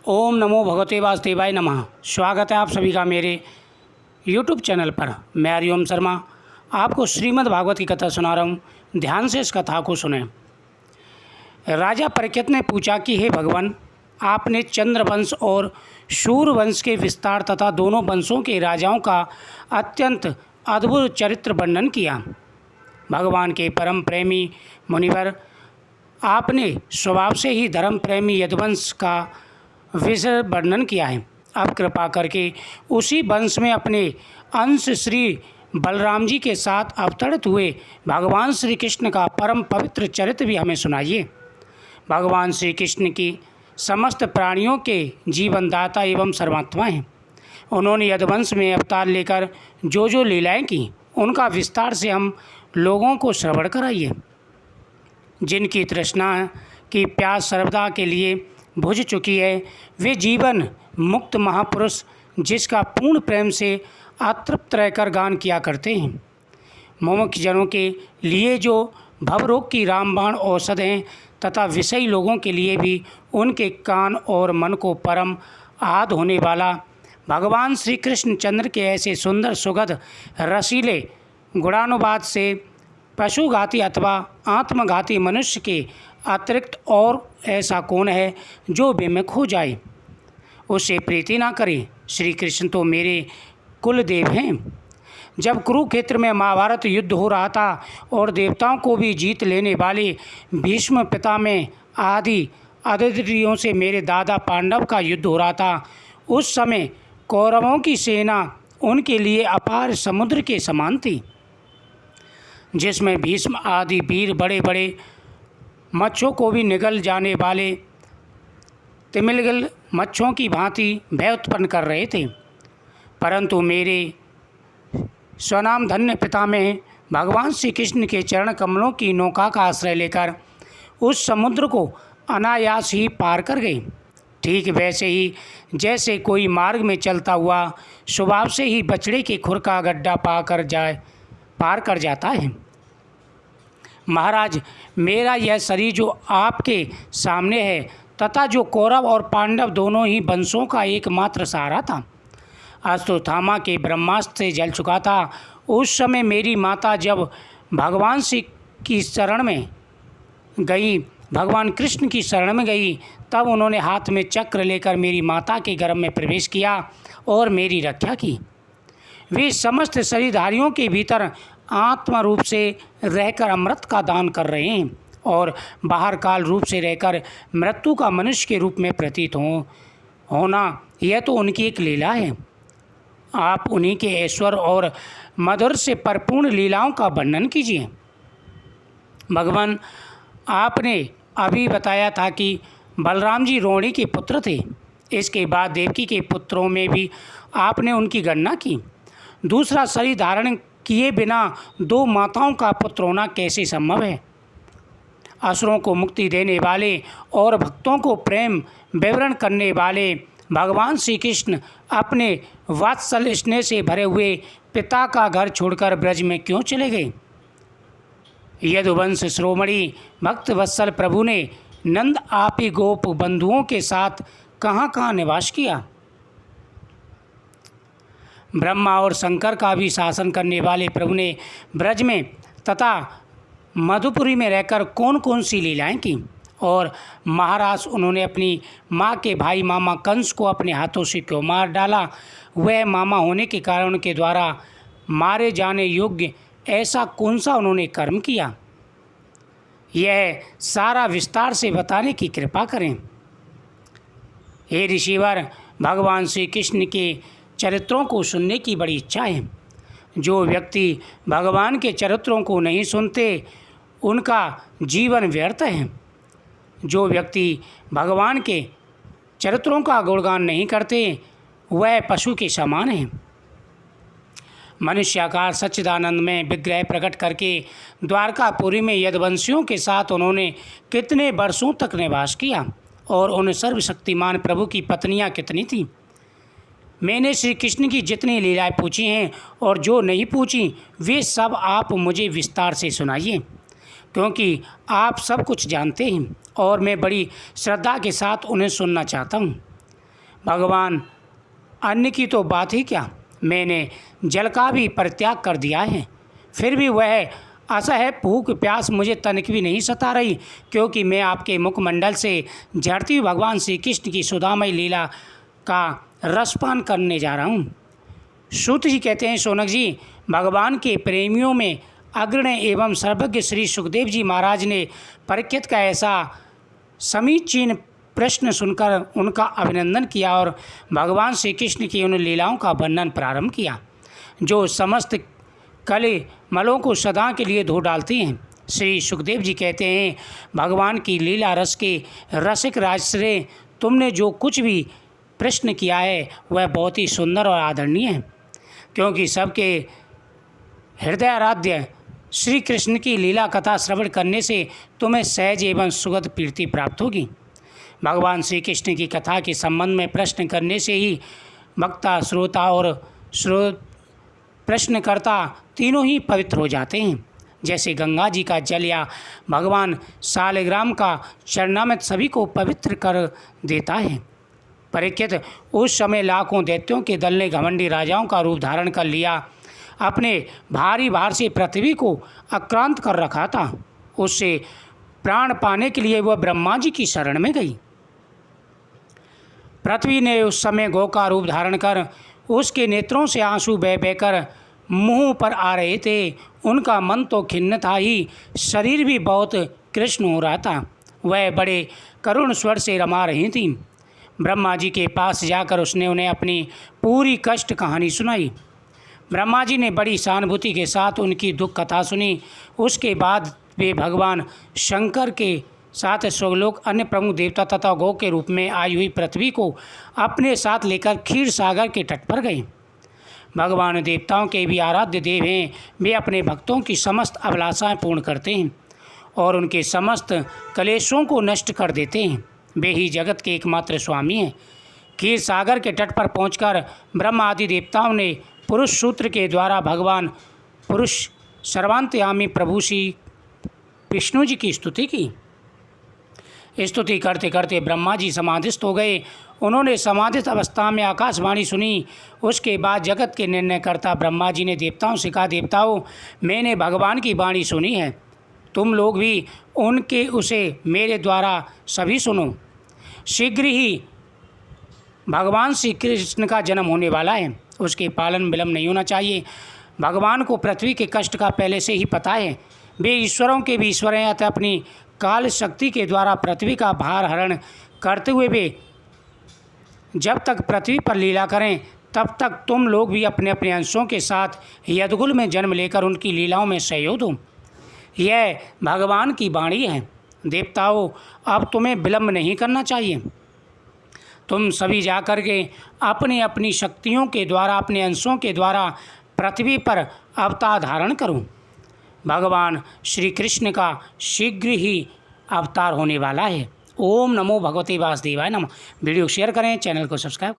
ओम नमो भगवते वासुदेवाय नमः। स्वागत है आप सभी का मेरे YouTube चैनल पर। मैं हरिओम शर्मा आपको श्रीमद् भागवत की कथा सुना रहा हूँ। ध्यान से इस कथा को सुने। राजा परीक्षित ने पूछा कि हे भगवान, आपने चंद्रवंश और सूर्यवंश के विस्तार तथा दोनों वंशों के राजाओं का अत्यंत अद्भुत चरित्र वर्णन किया। भगवान के परम प्रेमी मुनिवर, आपने स्वभाव से ही धर्म प्रेमी यदुवंश का विषय वर्णन किया है। अब कृपा करके उसी वंश में अपने अंश श्री बलराम जी के साथ अवतरित हुए भगवान श्री कृष्ण का परम पवित्र चरित्र भी हमें सुनाइए। भगवान श्री कृष्ण की समस्त प्राणियों के जीवनदाता एवं सर्वात्मा हैं। उन्होंने यदुवंश में अवतार लेकर जो लीलाएं की, उनका विस्तार से हम लोगों को श्रवण कराइए। जिनकी तृष्णा की प्यास सर्वदा के लिए बुझ चुकी है, वे जीवन मुक्त महापुरुष जिसका पूर्ण प्रेम से अतृप्त रहकर गान किया करते हैं। मुमुक्ष जनों के लिए जो भवरोग की रामबाण औषध हैं तथा विषयी लोगों के लिए भी उनके कान और मन को परम आद होने वाला भगवान श्री कृष्ण चंद्र के ऐसे सुंदर सुगध रसीले गुणानुवाद से पशुघाती अथवा आत्मघाती मनुष्य के अतिरिक्त और ऐसा कौन है जो बेमुख हो जाए, उससे प्रीति ना करे। श्री कृष्ण तो मेरे कुल देव हैं। जब कुरुक्षेत्र में महाभारत युद्ध हो रहा था और देवताओं को भी जीत लेने वाले भीष्म पितामह आदि अदितियों से मेरे दादा पांडव का युद्ध हो रहा था, उस समय कौरवों की सेना उनके लिए अपार समुद्र के समान थी, जिसमें भीष्म आदि वीर बड़े बड़े मच्छों को भी निगल जाने वाले तिमिंगल मच्छों की भांति भय उत्पन्न कर रहे थे। परंतु मेरे स्वनाम धन्य पितामह भगवान श्री कृष्ण के चरण कमलों की नौका का आश्रय लेकर उस समुद्र को अनायास ही पार कर गए। ठीक वैसे ही जैसे कोई मार्ग में चलता हुआ स्वभाव से ही बछड़े के खुर का गड्ढा पार कर जाता है। महाराज, मेरा यह शरीर जो आपके सामने है तथा जो कौरव और पांडव दोनों ही वंशों का एकमात्र सहारा था, अश्वत्थामा के ब्रह्मास्त्र से जल चुका था। उस समय मेरी माता जब भगवान श्री की शरण में गई, भगवान कृष्ण की शरण में गई, तब उन्होंने हाथ में चक्र लेकर मेरी माता के गर्भ में प्रवेश किया और मेरी रक्षा की। वे समस्त शरीरधारियों के भीतर आत्मा रूप से रहकर अमृत का दान कर रहे हैं और बाहर काल रूप से रहकर मृत्यु का मनुष्य के रूप में प्रतीत होना, यह तो उनकी एक लीला है। आप उन्हीं के ऐश्वर्य और मधुर से परिपूर्ण लीलाओं का वर्णन कीजिए। भगवान, आपने अभी बताया था कि बलराम जी रोहिणी के पुत्र थे। इसके बाद देवकी के पुत्रों में भी आपने उनकी गणना की। दूसरा शरीर धारण किए बिना दो माताओं का पुत्र होना कैसे संभव है? असुरों को मुक्ति देने वाले और भक्तों को प्रेम विवरण करने वाले भगवान श्री कृष्ण अपने वात्सल स्नेह से भरे हुए पिता का घर छोड़कर ब्रज में क्यों चले गए? यदुवंश श्रोमणी भक्त वत्सल प्रभु ने नंद आपी गोप बंधुओं के साथ कहाँ कहाँ निवास किया? ब्रह्मा और शंकर का भी शासन करने वाले प्रभु ने ब्रज में तथा मधुपुरी में रहकर कौन कौन सी लीलाएं की? और महाराज, उन्होंने अपनी माँ के भाई मामा कंस को अपने हाथों से क्यों मार डाला? वह मामा होने के कारण के द्वारा मारे जाने योग्य ऐसा कौन सा उन्होंने कर्म किया? यह सारा विस्तार से बताने की कृपा करें। हे ऋषिवर, भगवान श्री कृष्ण के चरित्रों को सुनने की बड़ी इच्छा है। जो व्यक्ति भगवान के चरित्रों को नहीं सुनते, उनका जीवन व्यर्थ है। जो व्यक्ति भगवान के चरित्रों का गुणगान नहीं करते, वह पशु के समान है। मनुष्याकार सच्चिदानंद में विग्रह प्रकट करके द्वारकापुरी में यदुवंशियों के साथ उन्होंने कितने वर्षों तक निवास किया और उन सर्वशक्तिमान प्रभु की पत्नियां कितनी थीं? मैंने श्री कृष्ण की जितनी लीलाएं पूछी हैं और जो नहीं पूछी, वे सब आप मुझे विस्तार से सुनाइए, क्योंकि आप सब कुछ जानते हैं और मैं बड़ी श्रद्धा के साथ उन्हें सुनना चाहता हूँ। भगवान, अन्न की तो बात ही क्या, मैंने जल का भी परित्याग कर दिया है, फिर भी वह असह्य भूख प्यास मुझे तनिक भी नहीं सता रही, क्योंकि मैं आपके मुखमंडल से झरती हुई भगवान श्री कृष्ण की सुधामय लीला का रसपान करने जा रहा हूँ। सूत जी कहते हैं, शौनक जी, भगवान के प्रेमियों में अग्रणी एवं सर्वज्ञ श्री सुखदेव जी महाराज ने परीक्षित का ऐसा समीचीन प्रश्न सुनकर उनका अभिनंदन किया और भगवान श्री कृष्ण की उन लीलाओं का वर्णन प्रारंभ किया जो समस्त कले मलों को सदा के लिए धो डालती हैं। श्री सुखदेव जी कहते हैं, भगवान की लीला रस के रसिक राजश्रेय, तुमने जो कुछ भी प्रश्न किया है वह बहुत ही सुंदर और आदरणीय है, क्योंकि सबके हृदय आराध्य श्री कृष्ण की लीला कथा श्रवण करने से तुम्हें सहज एवं सुगत प्रीति प्राप्त होगी। भगवान श्री कृष्ण की कथा के संबंध में प्रश्न करने से ही वक्ता, श्रोता और प्रश्नकर्ता तीनों ही पवित्र हो जाते हैं। जैसे गंगा जी का जल या भगवान शालिग्राम का चरणामृत सभी को पवित्र कर देता है। परीक्षित, उस समय लाखों दैत्यों के दल ने घमंडी राजाओं का रूप धारण कर लिया, अपने भारी भार से पृथ्वी को आक्रांत कर रखा था। उससे प्राण पाने के लिए वह ब्रह्मा जी की शरण में गई। पृथ्वी ने उस समय गौ का रूप धारण कर उसके नेत्रों से आंसू बह बहकर मुंह पर आ रहे थे। उनका मन तो खिन्न था ही, शरीर भी बहुत कृष्ण हो रहा था। वह बड़े करुण स्वर से रमा रही थीं। ब्रह्मा जी के पास जाकर उसने उन्हें अपनी पूरी कष्ट कहानी सुनाई। ब्रह्मा जी ने बड़ी सहानुभूति के साथ उनकी दुख कथा सुनी। उसके बाद वे भगवान शंकर के साथ स्वर्गलोक अन्य प्रमुख देवता तथा गौ के रूप में आई हुई पृथ्वी को अपने साथ लेकर क्षीर सागर के तट पर गए। भगवान देवताओं के भी आराध्य देव हैं। वे अपने भक्तों की समस्त अभिलाषाएं पूर्ण करते हैं और उनके समस्त कलेशों को नष्ट कर देते हैं। वे ही जगत के एकमात्र स्वामी हैं। क्षीर सागर के तट पर पहुंचकर ब्रह्मा आदि देवताओं ने पुरुष सूत्र के द्वारा भगवान पुरुष सर्वांतयामी प्रभु श्री विष्णु जी की स्तुति की। स्तुति करते करते ब्रह्मा जी समाधिस्थ हो गए। उन्होंने समाधिस्थ अवस्था में आकाशवाणी सुनी। उसके बाद जगत के निर्णयकर्ता ब्रह्मा जी ने देवताओं से कहा, देवताओं, मैंने भगवान की वाणी सुनी है, तुम लोग भी उनके उसे मेरे द्वारा सभी सुनो। शीघ्र ही भगवान श्री कृष्ण का जन्म होने वाला है, उसके पालन विलंब नहीं होना चाहिए। भगवान को पृथ्वी के कष्ट का पहले से ही पता है। वे ईश्वरों के भी ईश्वर हैं, अतः अपनी काल शक्ति के द्वारा पृथ्वी का भार हरण करते हुए वे जब तक पृथ्वी पर लीला करें तब तक तुम लोग भी अपने अपने अंशों के साथ यदुकुल में जन्म लेकर उनकी लीलाओं में सहयोग दो। यह भगवान की वाणी है। देवताओं, अब तुम्हें विलंब नहीं करना चाहिए। तुम सभी जाकर के अपनी अपनी शक्तियों के द्वारा, अपने अंशों के द्वारा पृथ्वी पर अवतार धारण करो। भगवान श्री कृष्ण का शीघ्र ही अवतार होने वाला है। ओम नमो भगवते वासुदेवाय नमः। वीडियो शेयर करें, चैनल को सब्सक्राइब